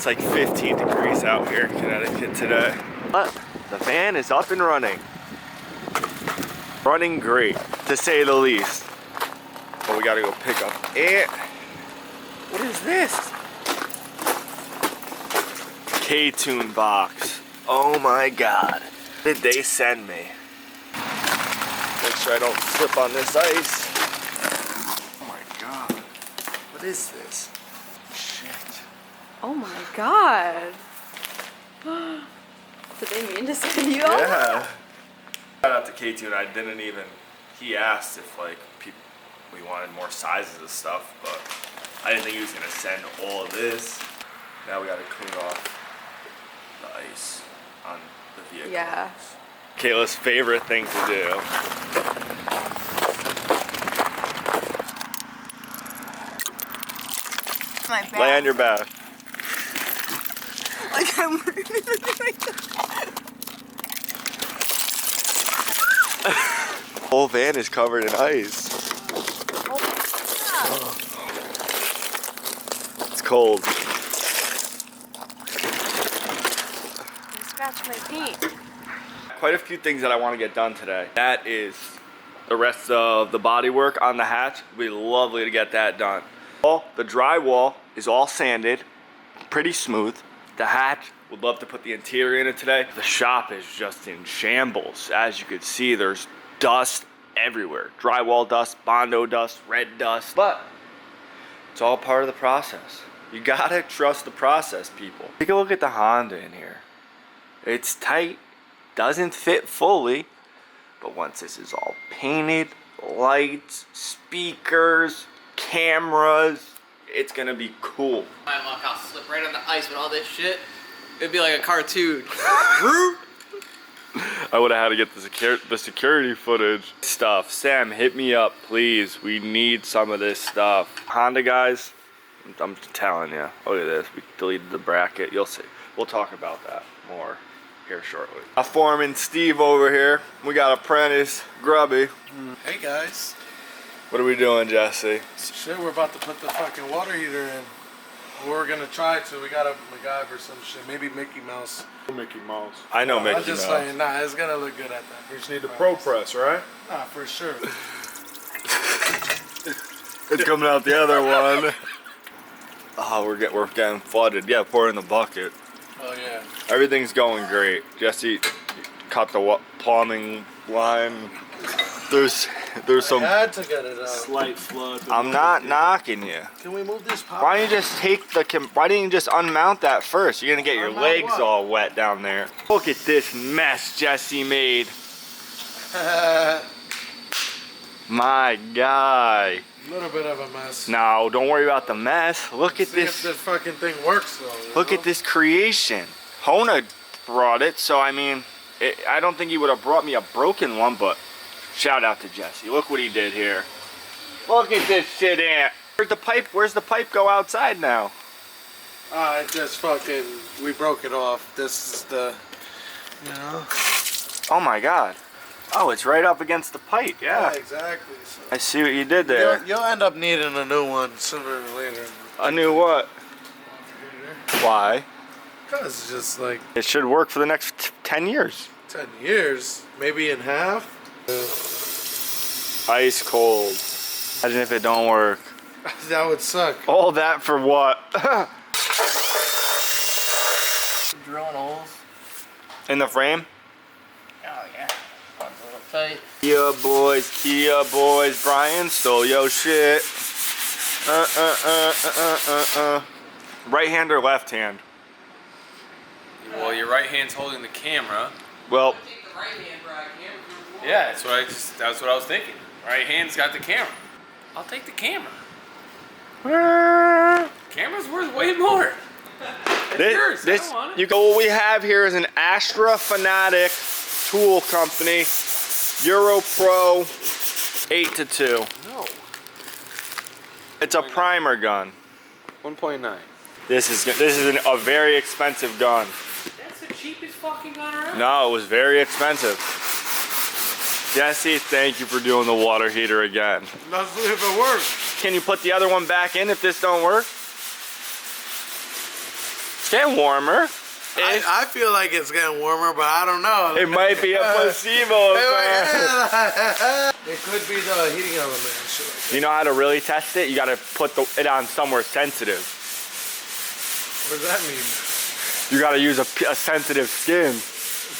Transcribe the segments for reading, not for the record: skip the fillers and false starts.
It's like 15 degrees out here in Connecticut today. But the van is up and running. Running great, to say the least. But we gotta go pick up it. What is this? K-Tune box. Oh my God. What did they send me? Make sure I don't slip on this ice. Oh my God. What is this? Shit. Oh my God. Did they mean to send you all that? Shout out to K-Tune. I didn't even, he asked if like we wanted more sizes of stuff, but I didn't think he was gonna send all of this. Now we gotta clean off the ice on the vehicle. Yeah. Kayla's favorite thing to do. My back. Lay on your back. Like I'm Whole van is covered in ice. Oh. It's cold. You scratched my paint. Quite a few things that I want to get done today. That is the rest of the body work on the hatch. It'd be lovely to get that done. The drywall is all sanded, pretty smooth. The hatch, would love to put the interior in it today. The shop is just in shambles. As you can see, there's dust everywhere. Drywall dust, Bondo dust, red dust, but it's all part of the process. You gotta trust the process, people. Take a look at the Honda in here. It's tight, doesn't fit fully, but once this is all painted, lights, speakers, cameras, it's gonna be cool. My luck, I'll slip right on the ice with all this shit. It'd be like a cartoon. I would have had to get the security footage. Stuff. Sam, hit me up, please. We need some of this stuff. Honda guys, I'm telling you. Look at this. We deleted the bracket. You'll see. We'll talk about that more here shortly. A foreman Steve over here. We got apprentice Grubby. Hey guys. What are we doing, Jesse? Shit, we're about to put the fucking water heater in. We're gonna try to. We got a MacGyver or some shit. Maybe Mickey Mouse. Mickey Mouse. I know Mickey I'm just Mouse. saying, nah, it's gonna look good at that. We just need the Pro Press, right? Nah, for sure. It's coming out the other one. Oh, we're getting flooded. Yeah, pour in the bucket. Oh yeah. Everything's going great. Jesse cut the plumbing line. There's some I had to get it out. Slight flood. I'm not knocking you. Can we move this pop? Why don't you just why didn't you just unmount that first? You're gonna get your Unmount legs what? all wet down there. Look at this mess Jesse made. My guy. A little bit of a mess. No, don't worry about the mess. Look at See this. if this fucking thing works though. Look at this creation. Hona brought it, so I mean, I don't think he would have brought me a broken one, but shout out to Jesse. Look what he did here. Look at this shit, Ant. Where's the pipe? Where's the pipe go outside now? It just fucking, we broke it off. This is the, you know. Oh my God. Oh, it's right up against the pipe, yeah. Exactly. So I see what you did there. you'll end up needing a new one sooner or later. I knew what? Why? Because it's just like It should work for the next 10 years. 10 years, maybe in half. Ice cold. Imagine if it don't work. That would suck. All that for what? Drilling holes. In the frame? Oh yeah. One's a little tight. Kia boys, Brian stole your shit. Right hand or left hand? Well, your right hand's holding the camera. Well, Take the right hand, Brian. Yeah, that's what I was thinking. Right hand's got the camera. I'll take the camera. Camera's worth way more. It's yours. I don't want it. What we have here is an Astra Fanatic tool company, Euro Pro 8-2. No. It's a primer gun. 1.9. This is a very expensive gun. That's the cheapest fucking gun around. No, it was very expensive. Jesse, thank you for doing the water heater again. Let's see if it works. Can you put the other one back in if this don't work? It's getting warmer. I feel like it's getting warmer, but I don't know. It might be a placebo effect. It could be the heating element and shit like that. You know how to really test it? You gotta put it on somewhere sensitive. What does that mean? You gotta use a sensitive skin.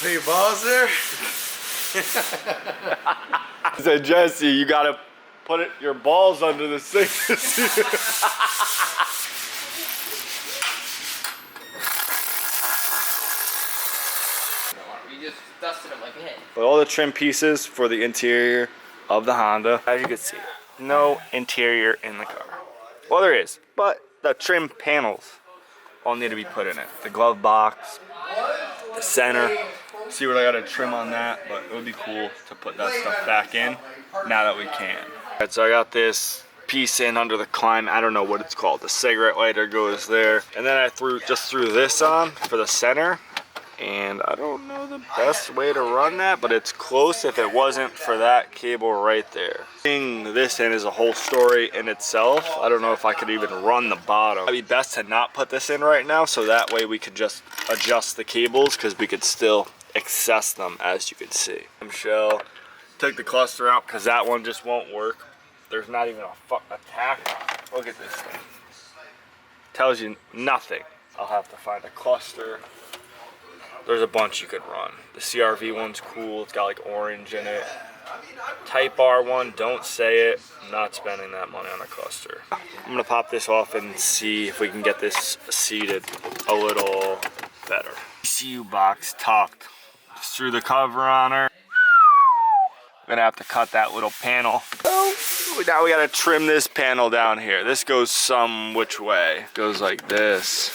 Put your balls there? I said, Jesse, you gotta put your balls under the sink. You just dusted them like hey. But all the trim pieces for the interior of the Honda, as you can see, no interior in the car. Well, there is, but the trim panels all need to be put in it. The glove box, the center. See what I gotta trim on that, but it would be cool to put that stuff back in now that we can. All right, so I got this piece in under the climb. I don't know what it's called. The cigarette lighter goes there. And then I just threw this on for the center. And I don't know the best way to run that, but it's close if it wasn't for that cable right there. Putting this in is a whole story in itself. I don't know if I could even run the bottom. It'd be best to not put this in right now, so that way we could just adjust the cables, because we could still access them, as you can see. Shell, take the cluster out because that one just won't work. There's not even a tack. Look at this thing. Tells you nothing. I'll have to find a cluster. There's a bunch you could run. The CRV one's cool. It's got like orange in it. Type R one, don't say it. I'm not spending that money on a cluster. I'm gonna pop this off and see if we can get this seated a little better. ECU box tucked. Just threw the cover on her. I'm gonna have to cut that little panel. Oh, now we gotta trim this panel down here. This goes some which way. Goes like this.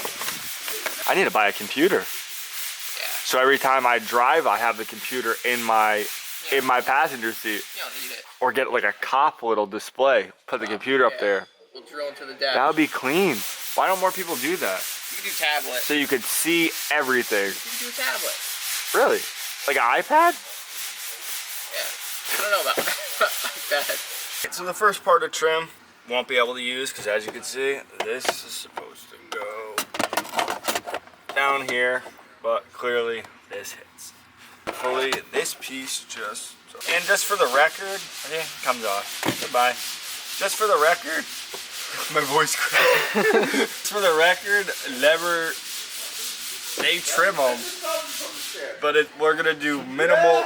I need to buy a computer. So every time I drive, I have the computer in my passenger seat. You don't need it. Or get like a cop little display. Put the computer up there. We'll drill into the dash. That would be clean. Why don't more people do that? You can do tablet. So you could see everything. You can do a tablet. Really? Like an iPad? Yeah. I don't know about that. So the first part of trim won't be able to use because, as you can see, this is supposed to go down here, but clearly this hits. Hopefully this piece just, and just for the record, okay, comes off. Goodbye. Just for the record, my voice cracked. Just for the record, never, they trim them, but we're gonna do minimal.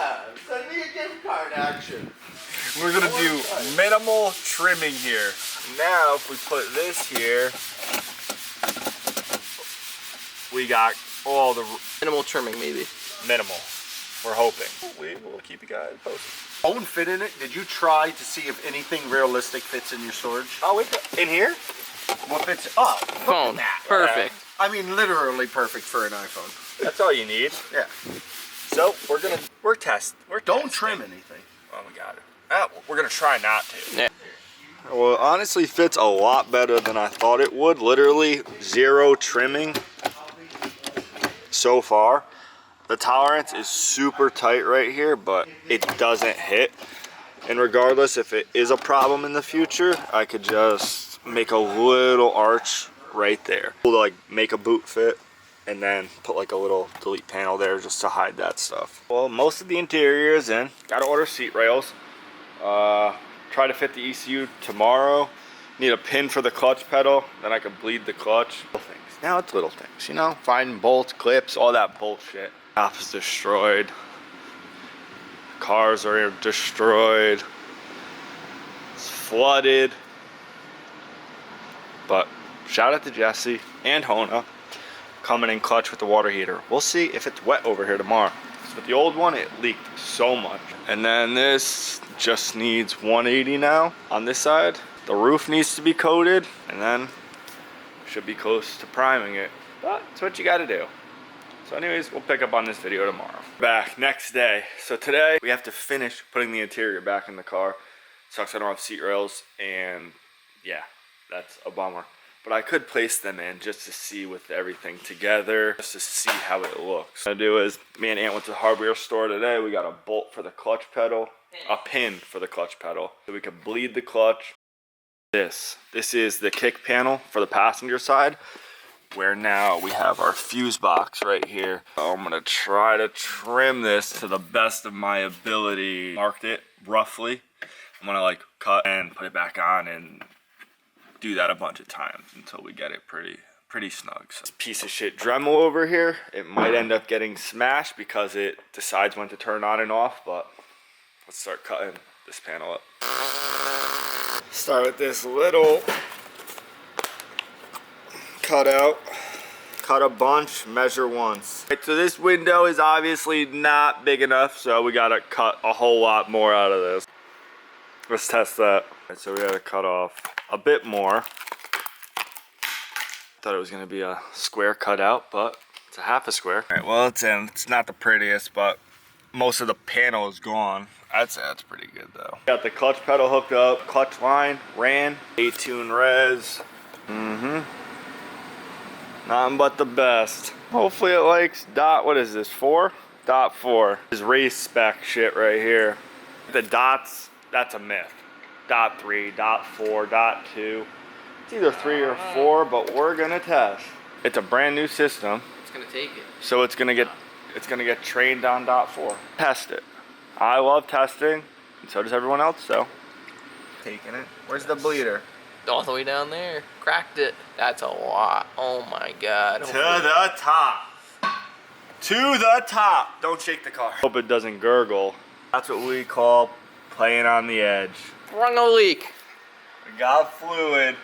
Send me a gift card action. We're gonna do minimal trimming here. Now, if we put this here, we got all the Minimal trimming, maybe. minimal. We're hoping. We will keep you guys posted. Phone fit in it? Did you try to see if anything realistic fits in your storage? Oh, wait, in here? What fits? Oh, Phone. Perfect. I mean, literally perfect for an iPhone. That's all you need. Yeah. So we're testing. Don't trim anything. Oh, we got it. We're gonna try not to. Yeah. Well, it honestly fits a lot better than I thought it would. Literally 0 trimming so far. The tolerance is super tight right here, but it doesn't hit. And regardless if it is a problem in the future, I could just make a little arch right there. Like make a boot fit and then put like a little delete panel there just to hide that stuff. Well, most of the interior is in. Gotta order seat rails. Try to fit the ECU tomorrow. Need a pin for the clutch pedal, then I can bleed the clutch. Little things. Now it's little things, you know? Finding bolts, clips, all that bullshit. Half is destroyed. Cars are destroyed. It's flooded. But shout out to Jesse and Hona coming in clutch with the water heater. We'll see if it's wet over here tomorrow. With the old one, it leaked so much. And then this just needs 180 now on this side. The roof needs to be coated, and then should be close to priming it. But it's what you gotta do. So anyways, we'll pick up on this video tomorrow. Back next day. So today we have to finish putting the interior back in the car. Sucks I don't have seat rails, and yeah, that's a bummer. But I could place them in just to see with everything together, just to see how it looks. What I do is, me and Aunt went to the hardware store today. We got a bolt for the clutch pedal, a pin for the clutch pedal, so we can bleed the clutch. This is the kick panel for the passenger side. where now we have our fuse box right here. So I'm gonna try to trim this to the best of my ability. Marked it roughly. I'm gonna like cut and put it back on and do that a bunch of times until we get it pretty snug. So this piece of shit Dremel over here, it might end up getting smashed because it decides when to turn on and off, but let's start cutting this panel up. Start with this little cutout. Cut a bunch, measure once. Right, so this window is obviously not big enough, so we gotta cut a whole lot more out of this. Let's test that. Right, so we gotta cut off a bit more. Thought it was gonna be a square cutout, but it's a half a square. All right, well it's in. It's not the prettiest, but most of the panel is gone. I'd say that's pretty good though. Got the clutch pedal hooked up, clutch line, ran, 8-tune res. Nothing but the best. Hopefully it likes dot, what is this, 4? Dot 4. This race spec shit right here. The dots, that's a myth. Dot 3, dot 4, dot 2. It's either 3 or 4, but we're gonna test. It's a brand new system. It's gonna take it. So it's gonna get trained on dot 4. Test it. I love testing, and so does everyone else, so. Taking it. Where's the bleeder? All the way down there. Cracked it. That's a lot. Oh my god. To the top. To the top. Don't shake the car. Hope it doesn't gurgle. That's what we call playing on the edge. Run no leak. We got fluid.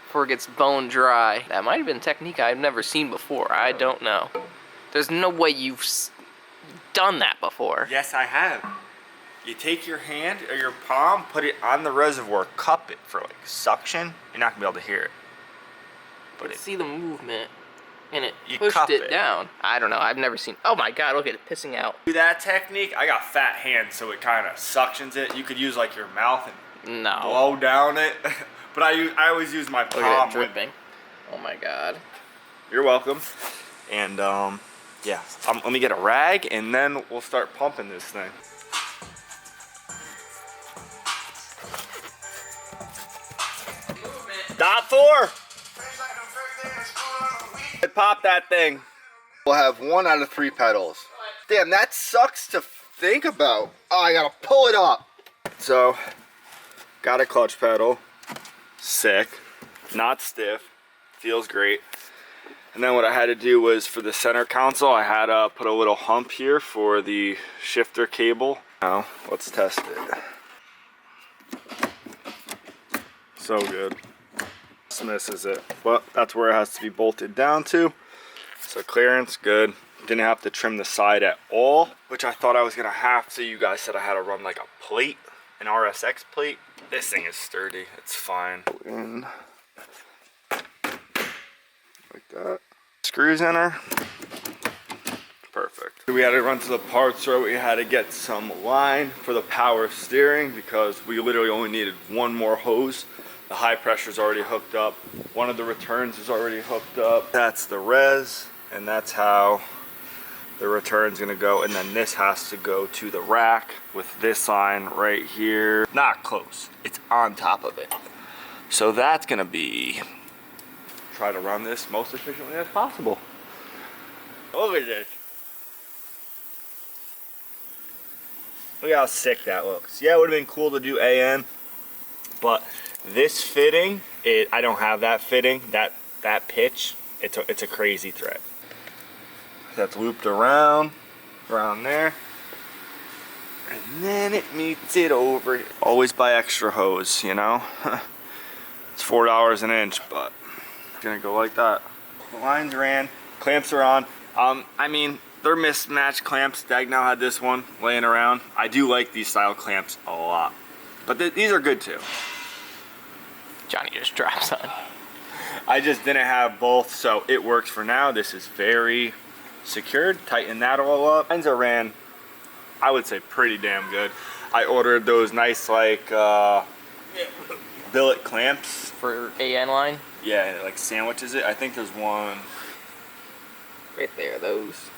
Before it gets bone dry. That might have been a technique I've never seen before. I don't know. There's no way you've done that before. Yes, I have. You take your hand or your palm, put it on the reservoir, cup it for like suction. You're not gonna be able to hear it. But see the movement, and it You pushed cup it it. down. I don't know. I've never seen. Oh my god! Look at it pissing out. Do that technique. I got fat hands, so it kind of suctions it. You could use like your mouth and No. blow down it, but I always use my Look at palm. it dripping. Oh my god. You're welcome. And yeah, let me get a rag, and then we'll start pumping this thing. Dot 4. Pop that thing. We'll have 1 out of 3 pedals. Damn, that sucks to think about. Oh, I gotta pull it up. So, got a clutch pedal. Sick. Not stiff. Feels great. And then what I had to do was for the center console, I had to put a little hump here for the shifter cable. Now, let's test it. So good. Misses it, but that's where it has to be bolted down to. So clearance, good. Didn't have to trim the side at all, which I thought I was gonna have to. You guys said I had to run like a plate, an RSX plate. This thing is sturdy, it's fine. In like that. Screws in her. Perfect. We had to run to the parts store. We had to get some line for the power steering because we literally only needed 1 more hose. The high pressure's already hooked up. One of the returns is already hooked up. That's the res, and that's how the return's gonna go. And then this has to go to the rack with this line right here. Not close, it's on top of it. So that's gonna be, try to run this most efficiently as possible. Look at this. Look how sick that looks. Yeah, it would've been cool to do AN, but this fitting, I don't have that fitting, that pitch. It's a crazy thread. That's looped around there, and then it meets it over. Always buy extra hose, you know. It's $4 an inch, but it's gonna go like that. The lines ran, clamps are on. I mean, they're mismatched clamps. Djnoway had this one laying around. I do like these style clamps a lot, but these are good too. Johnny just drops on. I just didn't have both, so it works for now. This is very secured. Tighten that all up. Lines are ran, I would say, pretty damn good. I ordered those nice like billet clamps For AN line? Yeah, it like sandwiches it. I think there's one. Right there, those.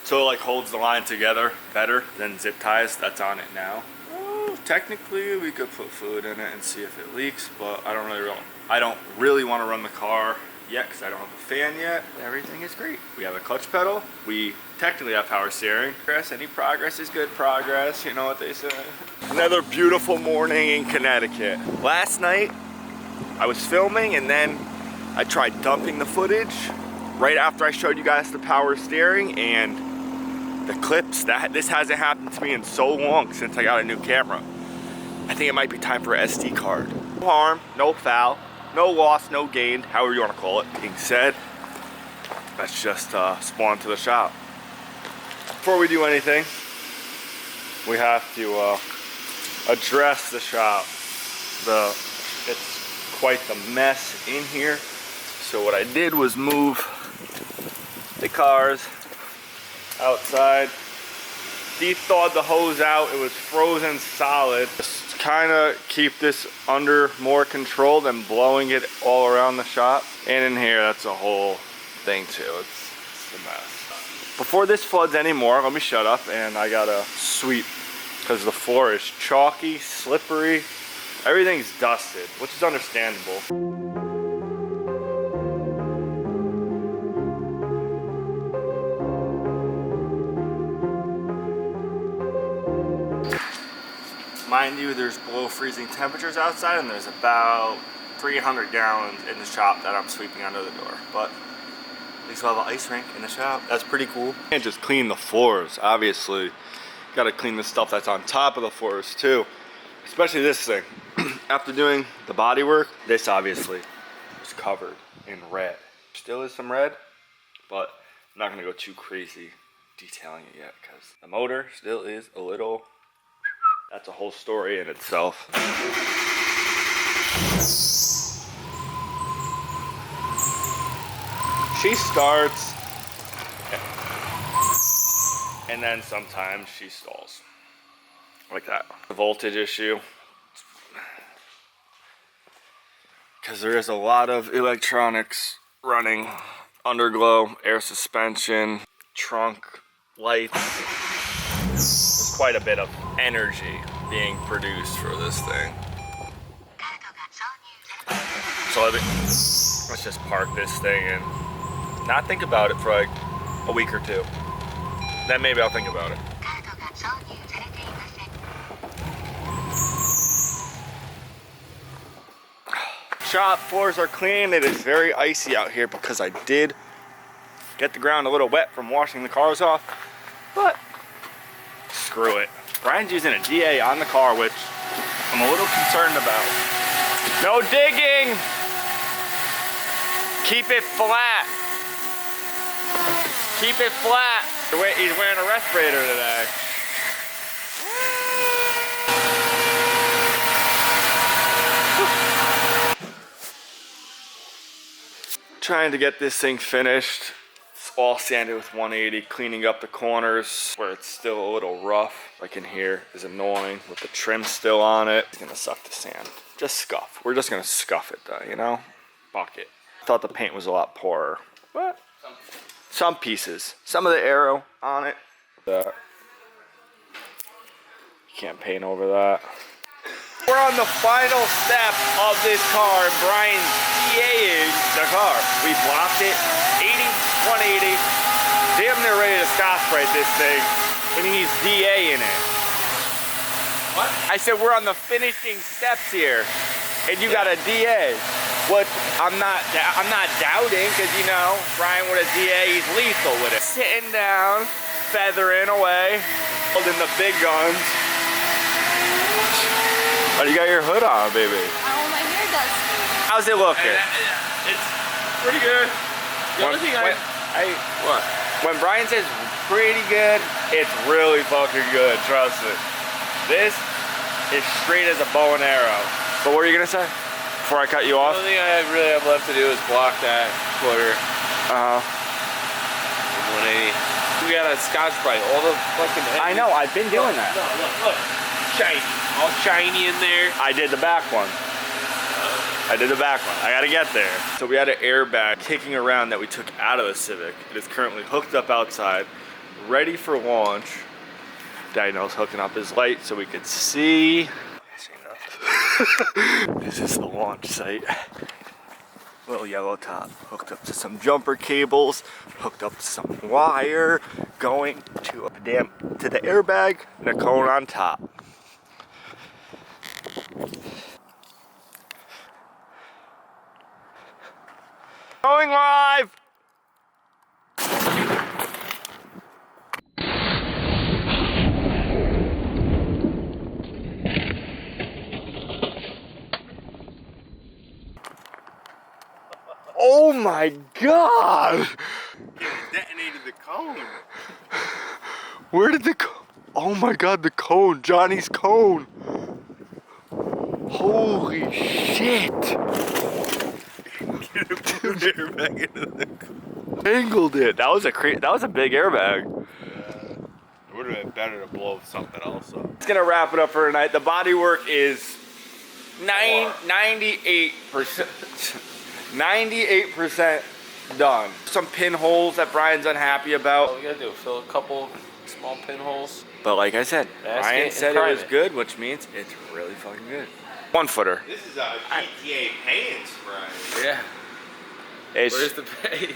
So it like holds the line together better than zip ties. That's on it now. Oh, technically we could put fluid in it and see if it leaks, but I don't really want to run the car yet because I don't have a fan yet. Everything is great. We have a clutch pedal. We technically have power steering. Any progress is good progress, you know what they say. Another beautiful morning in Connecticut. Last night, I was filming and then I tried dumping the footage right after I showed you guys the power steering and the clips. This hasn't happened to me in so long since I got a new camera. I think it might be time for an SD card. No harm, no foul, no loss, no gain, however you want to call it. Being said, let's just spawn to the shop. Before we do anything, we have to address the shop. It's quite the mess in here. So what I did was move the cars outside, de-thawed the hose out. It was frozen solid. Just kind of keep this under more control than blowing it all around the shop. And in here, that's a whole thing too. It's a mess. Before this floods anymore, let me shut up and I gotta sweep because the floor is chalky, slippery. Everything's dusted, which is understandable. Mind you, there's below freezing temperatures outside and there's about 300 gallons in the shop that I'm sweeping under the door. But at least we'll have an ice rink in the shop. That's pretty cool. Can't just clean the floors, obviously. Gotta clean the stuff that's on top of the floors too. Especially this thing. After doing the body work, this obviously was covered in red. Still is some red, but I'm not gonna go too crazy detailing it yet because the motor still is a little. That's a whole story in itself. She starts, and then sometimes she stalls. Like that. The voltage issue. Because there is a lot of electronics running. Underglow, air suspension, trunk, lights. There's quite a bit of energy being produced for this thing. So let's just park this thing and not think about it for like a week or two. Then maybe I'll think about it. Shop floors are clean. It is very icy out here because I did get the ground a little wet from washing the cars off, but screw it. Brian's using a DA on the car, which I'm a little concerned about. No digging! Keep it flat. Keep it flat. He's wearing a respirator today. Trying to get this thing finished. It's all sanded with 180, cleaning up the corners where it's still a little rough. Like in here is annoying with the trim still on it. It's gonna suck the sand. Just scuff. We're just gonna scuff it though, you know? Bucket. I thought the paint was a lot poorer, but some pieces. Some of the arrow on it. You can't paint over that. We're on the final step of this car. Brian's DA'ing the car. We blocked it, 80, 180. Damn near ready to scotch brite this thing. And he's DA'ing it. What? I said we're on the finishing steps here. And you got a DA. What I'm not doubting, because you know, Brian with a DA, he's lethal with it. Sitting down, feathering away, holding the big guns. Oh, you got your hood on, baby. Oh, my hair does. How's it looking? It's pretty good. The only thing what? When Brian says pretty good, it's really fucking good, trust me. This is straight as a bow and arrow. But what are you gonna say? Before I cut you off? The only thing I really have left to do is block that quarter. 180. We got a scotch brite. All the fucking edges. I know, I've been doing that. Look. Shiny. All shiny in there. I did the back one. I gotta get there. So we had an airbag kicking around that we took out of the Civic. It is currently hooked up outside, ready for launch. Dino's hooking up his light so we could see. This is the launch site. little yellow top, hooked up to some jumper cables, hooked up to some wire, going to the airbag and a cone on top. Going live! Oh my god! Detonated the cone. Where did the cone? Oh my god, the cone, Johnny's cone. Holy shit! Angled it. That was a big airbag. It would have been better to blow something else up. It's gonna wrap it up for tonight. The body work is 98%. 98% done. Some pinholes that Brian's unhappy All about. we gotta do, fill a couple small pinholes. But like I said, Ask Brian it said in it was private. good, which means it's really fucking good. 1 footer. This is a GTA paint spray. Yeah. It's Where's the pay?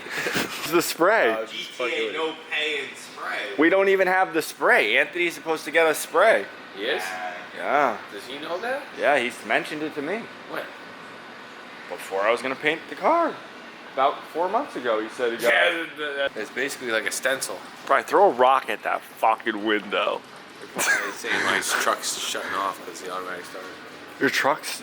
the spray. GTA no pay and spray. We don't even have the spray. Anthony's supposed to get a spray. Yes? Yeah. Does he know that? Yeah, he's mentioned it to me. When? Before I was gonna paint the car. About 4 months ago, he said he got it. It's basically like a stencil. Probably throw a rock at that fucking window. They're probably saying my truck's shutting off because the automatic started. Your truck's,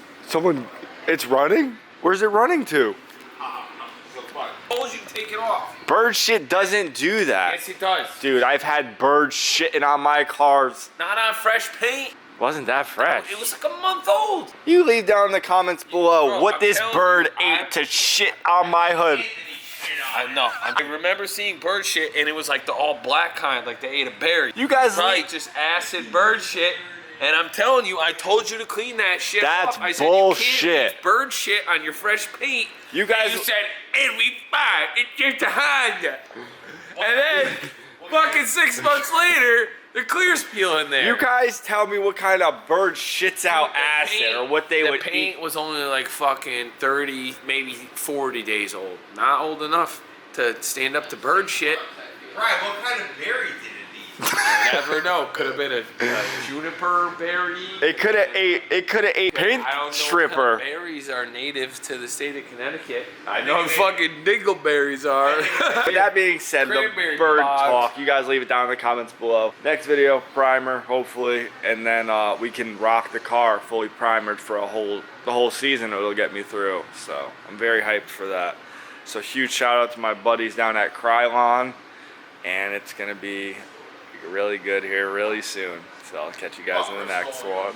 it's running? Where's it running to? I told you to take it off. Bird shit doesn't do that. Yes, it does. Dude, I've had birds shitting on my cars. Not on fresh paint. Wasn't that fresh? It was like a month old. You leave down in the comments below Bro, what I'm this telling bird you, ate to shit on my hood. I know. I remember seeing bird shit, and it was like the all black kind, like they ate a berry. You guys Right, just acid bird shit. And I'm telling you, I told you to clean that shit That's up. I said, bullshit. You can't leave bird shit on your fresh paint. You guys- And you said, it'll be fine. It's just a Honda. And then, fucking 6 months later, the clear's peeling there. You guys tell me what kind of bird shits out The acid paint- or what they the would paint eat. was only like fucking 30, maybe 40 days old. Not old enough to stand up to bird shit. Right, what kind of berry did it eat? Never know. Could have been a juniper berry. It could have ate paint I don't know stripper. what kind of berries are native to the state of Connecticut. I know fucking dingleberries are. With that being said, the Cranberry bird bogs. talk, you guys leave it down in the comments below. Next video, primer, hopefully, and then we can rock the car fully primered for the whole season. It'll get me through. So I'm very hyped for that. So huge shout out to my buddies down at Krylon, and it's gonna be really good here really soon. So I'll catch you guys in the next one.